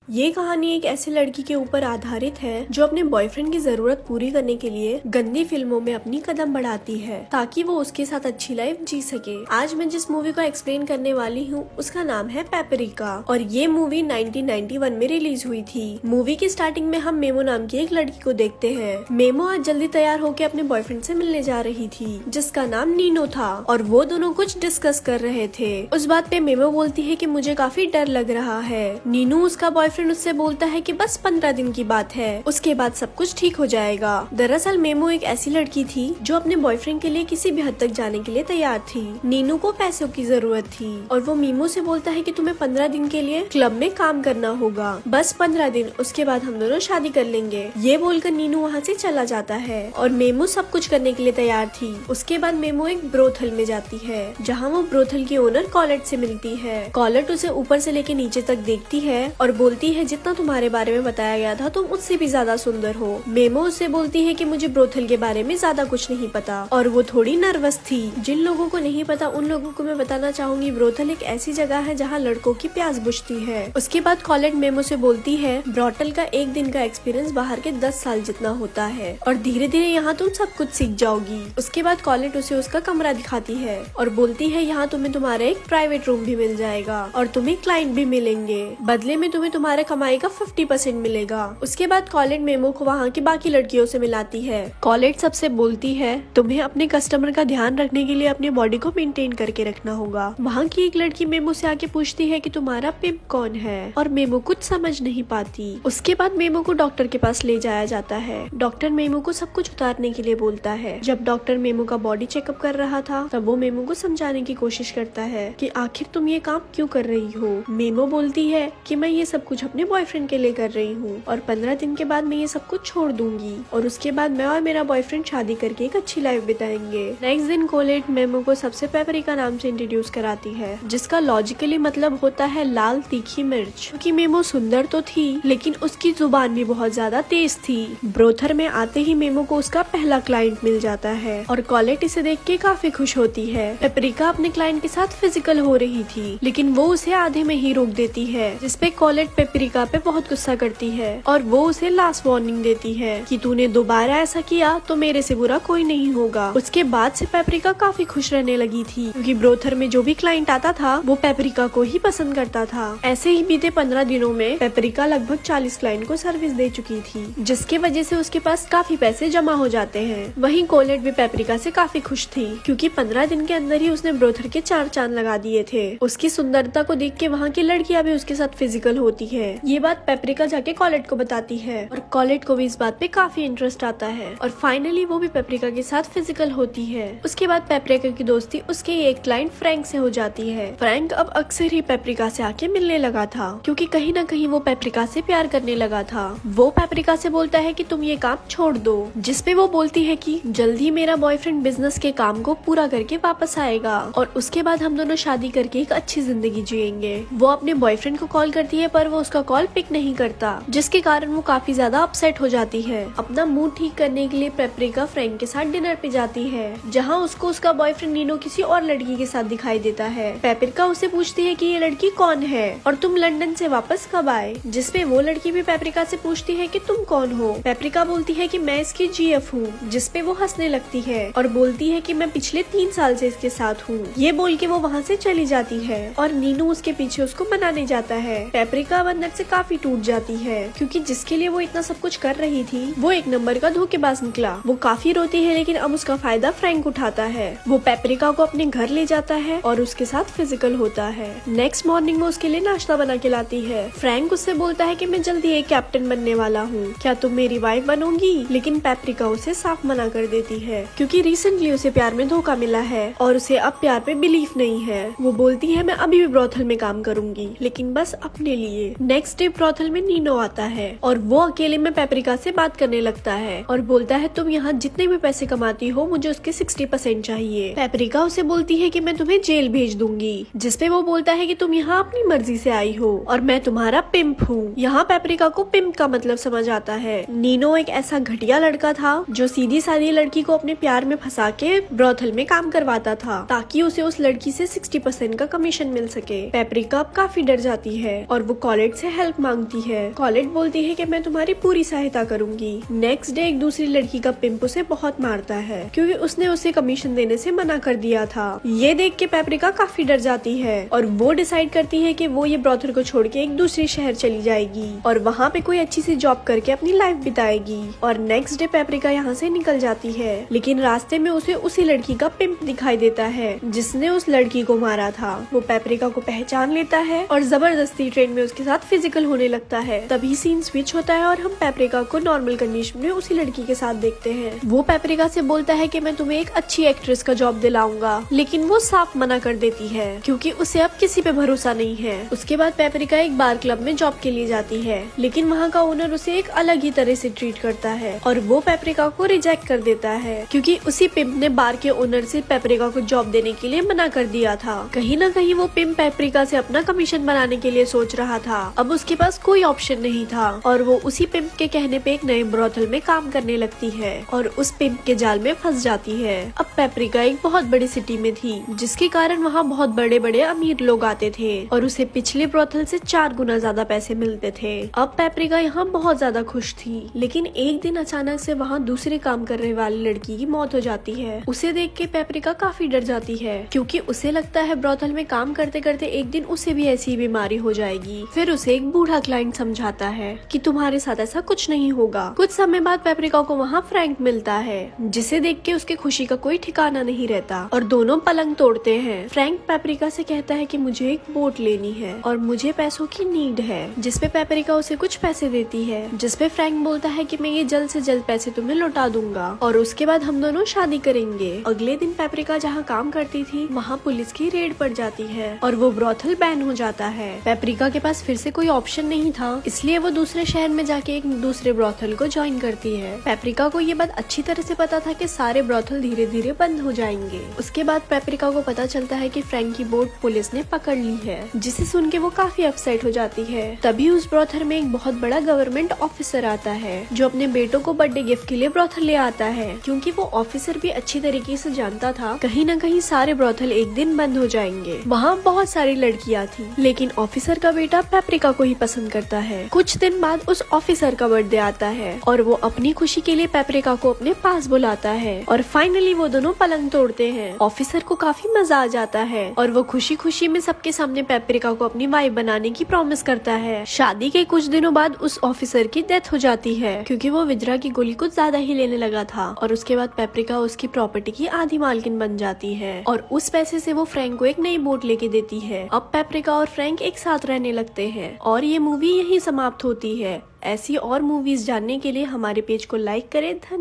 ये कहानी एक ऐसी लड़की के ऊपर आधारित है जो अपने बॉयफ्रेंड की जरूरत पूरी करने के लिए गंदी फिल्मों में अपनी कदम बढ़ाती है ताकि वो उसके साथ अच्छी लाइफ जी सके। आज मैं जिस मूवी को एक्सप्लेन करने वाली हूँ उसका नाम है पेपरिका और ये मूवी 1991 में रिलीज हुई थी। मूवी की स्टार्टिंग में हम मेमो नाम की एक लड़की को देखते हैं। मेमो आज जल्दी तैयार होकर अपने बॉयफ्रेंड से मिलने जा रही थी जिसका नाम नीनो था और वो दोनों कुछ डिस्कस कर रहे थे। उस बात पे मेमो बोलती है कि मुझे काफी डर लग रहा है। नीनू उसका बॉयफ्रेंड उससे बोलता है कि बस 15 दिन की बात है, उसके बाद सब कुछ ठीक हो जाएगा। दरअसल मेमो एक ऐसी लड़की थी जो अपने बॉयफ्रेंड के लिए किसी भी हद तक जाने के लिए तैयार थी। नीनू को पैसों की जरूरत थी और वो मीमो से बोलता है कि तुम्हें 15 दिन के लिए क्लब में काम करना होगा, बस 15 दिन, उसके बाद हम दोनों शादी कर लेंगे। ये बोलकर नीनू वहाँ से चला जाता है और मेमो सब कुछ करने के लिए तैयार थी। उसके बाद मेमो एक ब्रोथल में जाती है जहाँ वो ब्रोथल की ओनर कॉलेट से मिलती है। कॉलेट उसे ऊपर से लेके नीचे तक देखती है और बोलती है जितना तुम्हारे बारे में बताया गया था तुम उससे भी ज्यादा सुंदर हो। मेमो उससे बोलती है कि मुझे ब्रोथल के बारे में ज्यादा कुछ नहीं पता और वो थोड़ी नर्वस थी। जिन लोगों को नहीं पता उन लोगों को मैं बताना चाहूंगी, ब्रोथल एक ऐसी जगह है जहाँ लड़कों की प्यास बुझती है। उसके बाद कॉलेट मेमो से बोलती है ब्रोथल का एक दिन का एक्सपीरियंस बाहर के 10 साल जितना होता है और धीरे धीरे यहाँ तुम सब कुछ सीख जाओगी। उसके बाद कॉलेट उसे उसका कमरा दिखाती है और बोलती है यहाँ तुम्हें तुम्हारा एक प्राइवेट रूम भी मिल जाएगा और तुम्हें क्लाइंट भी मिलेंगे, बदले में तुम्हें तुम्हारे कमाई का 50% मिलेगा। उसके बाद कॉलेट मेमो को वहाँ की बाकी लड़कियों से मिलाती है। कॉलेट सबसे बोलती है तुम्हें अपने कस्टमर का ध्यान रखने के लिए अपनी बॉडी को मेंटेन करके रखना होगा। वहाँ की एक लड़की मेमो से आके पूछती है कि तुम्हारा पिम्प कौन है और मेमो कुछ समझ नहीं पाती। उसके बाद मेमो को डॉक्टर के पास ले जाया जाता है। डॉक्टर मेमो को सब कुछ उतारने के लिए बोलता है। जब डॉक्टर मेमो का बॉडी चेकअप कर रहा था तब वो मेमो को समझाने की कोशिश करता है कि आखिर तुम ये काम क्यों कर रही हो। मेमो बोलती है कि मैं ये सब कुछ अपने बॉयफ्रेंड के लिए कर रही हूँ और 15 दिन के बाद मैं ये सब कुछ छोड़ दूंगी और उसके बाद मैं और मेरा बॉयफ्रेंड शादी करके एक अच्छी लाइफ बिताएंगे। नेक्स्ट दिन कॉलेट मेमो को सबसे पेपरिका नाम से इंट्रोड्यूस कराती है जिसका लॉजिकली मतलब होता है लाल तीखी मिर्च। क्योंकि मेमो सुंदर तो थी लेकिन उसकी जुबान भी बहुत ज्यादा तेज थी। ब्रोथर में आते ही मेमो को उसका पहला क्लाइंट मिल जाता है और कॉलेट इसे देख के काफी खुश होती है। पेपरिका अपने क्लाइंट के साथ फिजिकल हो रही थी लेकिन वो उसे आधे में ही रोक देती है जिसपे कॉलेट पेपरिका पे बहुत गुस्सा करती है और वो उसे लास्ट वार्निंग देती है कि तूने दोबारा ऐसा किया तो मेरे से बुरा कोई नहीं होगा। उसके बाद से पेपरिका काफी खुश रहने लगी थी क्योंकि ब्रोथर में जो भी क्लाइंट आता था वो पेपरिका को ही पसंद करता था। ऐसे ही बीते 15 दिनों में पेपरिका लगभग 40 क्लाइंट को सर्विस दे चुकी थी जिसके वजह से उसके पास काफी पैसे जमा हो जाते हैं। वहीं कॉलेट भी पेपरिका से काफी खुश थी क्योंकि 15 दिन के अंदर ही उसने ब्रोथर के 4 चांद लगा दिए थे। उसकी सुंदरता को देख के वहाँ की लड़कियां भी उसके साथ फिजिकल होती है। ये बात पेपरिका जाके कॉलेट को बताती है और कॉलेट को भी इस बात पे काफी इंटरेस्ट आता है और फाइनली वो भी पेपरिका के साथ फिजिकल होती है। उसके बाद पेपरिका की दोस्ती उसके एक क्लाइंट फ्रैंक से हो जाती है। फ्रैंक अब अक्सर ही पेपरिका से आके मिलने लगा था क्योंकि कहीं ना कहीं वो पेपरिका से प्यार करने लगा था। वो पेपरिका से बोलता है कि तुम ये काम छोड़ दो, जिसपे वो बोलती है कि जल्दी मेरा बॉयफ्रेंड बिजनेस के काम को पूरा करके वापस आएगा और उसके बाद हम दोनों शादी करके एक अच्छी जिंदगी जिएंगे। वो अपने बॉयफ्रेंड को कॉल करती है पर वो उसका कॉल पिक नहीं करता जिसके कारण वो काफी ज्यादा अपसेट हो जाती है। अपना मूड ठीक करने के लिए पेपरिका फ्रैंक के साथ डिनर पे जाती है जहाँ उसको उसका बॉयफ्रेंड नीनो किसी और लड़की के साथ दिखाई देता है। पेपरिका उससे पूछती है कि ये लड़की कौन है और तुम लंदन से वापस कब आए, जिसपे वो लड़की भी पेपरिका से पूछती है कि तुम कौन हो। पेपरिका बोलती है कि मैं इसकी जीएफ हूँ, जिसपे वो हंसने लगती है और बोलती है कि मैं पिछले 3 साल से इसके साथ हूँ। ये बोल के वो वहाँ से चली जाती है और नीनू उसके पीछे उसको मनाने जाता है। पेपरिका अंदर से काफी टूट जाती है क्योंकि जिसके लिए वो इतना सब कुछ कर रही थी वो एक नंबर का धोखेबाज निकला। वो काफी रोती है लेकिन अब उसका फायदा फ्रैंक उठाता है। वो पेपरिका को अपने घर ले जाता है और उसके साथ फिजिकल होता है। नेक्स्ट मॉर्निंग वो उसके लिए नाश्ता बना के लाती है। फ्रैंक उससे बोलता है कि मैं जल्दी एक कैप्टन बनने वाला हूँ, क्या तुम मेरी वाइफ बनोगी। लेकिन पेपरिका उसे साफ मना कर देती है क्योंकि रिसेंटली उसे प्यार में धोखा मिला है और उसे अब प्यार पे बिलीफ नहीं है। वो बोलती है मैं अभी भी ब्रोथल में काम करूंगी लेकिन बस अपने लिए। नेक्स्ट डे ब्रोथल में नीनो आता है और वो अकेले में पेपरिका से बात करने लगता है और बोलता है तुम यहाँ जितने भी पैसे कमाती हो मुझे उसके 60% चाहिए। पेपरिका उसे बोलती है कि मैं तुम्हें जेल भेज दूंगी, जिसपे वो बोलता है कि तुम यहाँ अपनी मर्जी से आई हो और मैं तुम्हारा पिम्प हूँ। यहाँ पेपरिका को पिम्प का मतलब समझ आता है। नीनो एक ऐसा घटिया लड़का था जो सीधी सादी लड़की को अपने प्यार में फंसा के ब्रोथल में काम करवाता था ताकि उसे उस लड़की से 60% का कमीशन मिल सके। पेपरिका अब काफी डर जाती है और वो कॉलेट से हेल्प मांगती है। कॉलेट बोलती है कि मैं तुम्हारी पूरी सहायता करूंगी। नेक्स्ट डे एक दूसरी लड़की का पिंप उसे बहुत मारता है क्योंकि उसने उसे कमीशन देने से मना कर दिया था। ये देख के पेपरिका काफी डर जाती है और वो डिसाइड करती है कि वो ये ब्रॉथल को छोड़ के एक दूसरे शहर चली जाएगी और वहाँ पे कोई अच्छी सी जॉब करके अपनी लाइफ बिताएगी। और नेक्स्ट डे पेपरिका यहाँ से निकल जाती है, लेकिन रास्ते में उसे उसी लड़की का पिंप दिखाई देता है जिसने उस लड़की को मारा था। वो पेपरिका को पहचान लेता है और जबरदस्ती ट्रेन में उसके साथ फिजिकल होने लगता है। तभी सीन स्विच होता है और हम पेपरिका को नॉर्मल कंडीशन में उसी लड़की के साथ देखते हैं। वो पेपरिका से बोलता है कि मैं तुम्हें एक अच्छी एक्ट्रेस का जॉब दिलाऊंगा, लेकिन वो साफ मना कर देती है क्योंकि उसे अब किसी पे भरोसा नहीं है। उसके बाद पेपरिका एक बार क्लब में जॉब के लिए जाती है, लेकिन वहाँ का ओनर उसे एक अलग ही तरह से ट्रीट करता है और वो पेपरिका को रिजेक्ट कर देता है क्योंकि उसी पिंप ने बार के ओनर से पेपरिका को जॉब देने के लिए मना कर दिया था। कहीं न कहीं वो पिंप पेपरिका से अपना कमीशन बनाने के लिए सोच रहा था। अब उसके पास कोई ऑप्शन नहीं था और वो उसी पिंप के कहने पे एक नए ब्रॉथल में काम करने लगती है और उस पिंप के जाल में फंस जाती है। अब पेपरिका एक बहुत बड़ी सिटी में थी जिसके कारण वहाँ बहुत बड़े बड़े अमीर लोग आते थे और उसे पिछले ब्रॉथल से 4 गुना ज्यादा पैसे मिलते थे। अब पेपरिका यहाँ बहुत ज्यादा खुश थी, लेकिन एक दिन अचानक से वहाँ दूसरे काम करने वाली लड़की की मौत हो जाती है। उसे देख के पेपरिका काफी डर जाती है क्योंकि उसे लगता है ब्रॉथल में काम करते करते एक दिन उसे भी ऐसी बीमारी हो जाएगी। फिर उसे एक बूढ़ा क्लाइंट समझाता है कि तुम्हारे साथ ऐसा कुछ नहीं होगा। कुछ समय बाद पेपरिका को वहाँ फ्रैंक मिलता है जिसे देख के उसके खुशी का कोई ठिकाना नहीं रहता और दोनों पलंग तोड़ते हैं। फ्रैंक पेपरिका से कहता है कि मुझे एक बोट लेनी है और मुझे पैसों की नीड है, जिसपे पेपरिका उसे कुछ पैसे देती है, जिसपे फ्रैंक बोलता है कि मैं ये जल्द से जल्द पैसे तुम्हें लौटा दूंगा और उसके बाद हम दोनों शादी करेंगे। अगले दिन पेपरिका जहाँ काम करती थी वहाँ पुलिस की रेड पड़ जाती है और वो ब्रॉथल बैन हो जाता है। पेपरिका के पास फिर से कोई ऑप्शन नहीं था, इसलिए वो दूसरे शहर में जाके एक दूसरे ब्रॉथल को ज्वाइन करती है। पेपरिका को ये बात अच्छी तरह से पता था कि सारे ब्रॉथल धीरे धीरे बंद हो जाएंगे। उसके बाद पेपरिका को पता चलता है कि फ्रैंक की बोट पुलिस ने पकड़ ली है, जिसे सुन के वो काफी अपसेट हो जाती है। तभी उस ब्रॉथल में एक बहुत बड़ा गवर्नमेंट ऑफिसर आता है जो अपने बेटों को बर्थडे गिफ्ट के लिए ब्रॉथल ले आता है, क्योंकि वो ऑफिसर भी अच्छी तरीके से जानता था कहीं न कहीं सारे ब्रॉथल एक दिन बंद हो जाएंगे। वहाँ बहुत सारी लड़कियाँ थी, लेकिन ऑफिसर का बेटा पेपरिका को ही पसंद करता है। कुछ दिन बाद उस ऑफिसर का बर्थडे आता है और वो अपनी खुशी के लिए पेपरिका को अपने पास बुलाता है और फाइनली वो दोनों पलंग तोड़ते हैं। ऑफिसर को काफी मजा आ जाता है और वो खुशी खुशी में सबके सामने पेपरिका को अपनी वाइफ बनाने की प्रॉमिस करता है। शादी के कुछ दिनों बाद उस ऑफिसर की डेथ हो जाती है क्योंकि वो विद्रा की गोली कुछ ज्यादा ही लेने लगा था और उसके बाद पेपरिका उसकी प्रॉपर्टी की आधी मालकिन बन जाती है और उस पैसे से वो फ्रैंक को एक नई बोट लेके देती है। अब पेपरिका और फ्रैंक एक साथ रहने लगते हैं और ये मूवी यही समाप्त होती है। ऐसी और मूवीज जानने के लिए हमारे पेज को लाइक करें। धन्यवाद।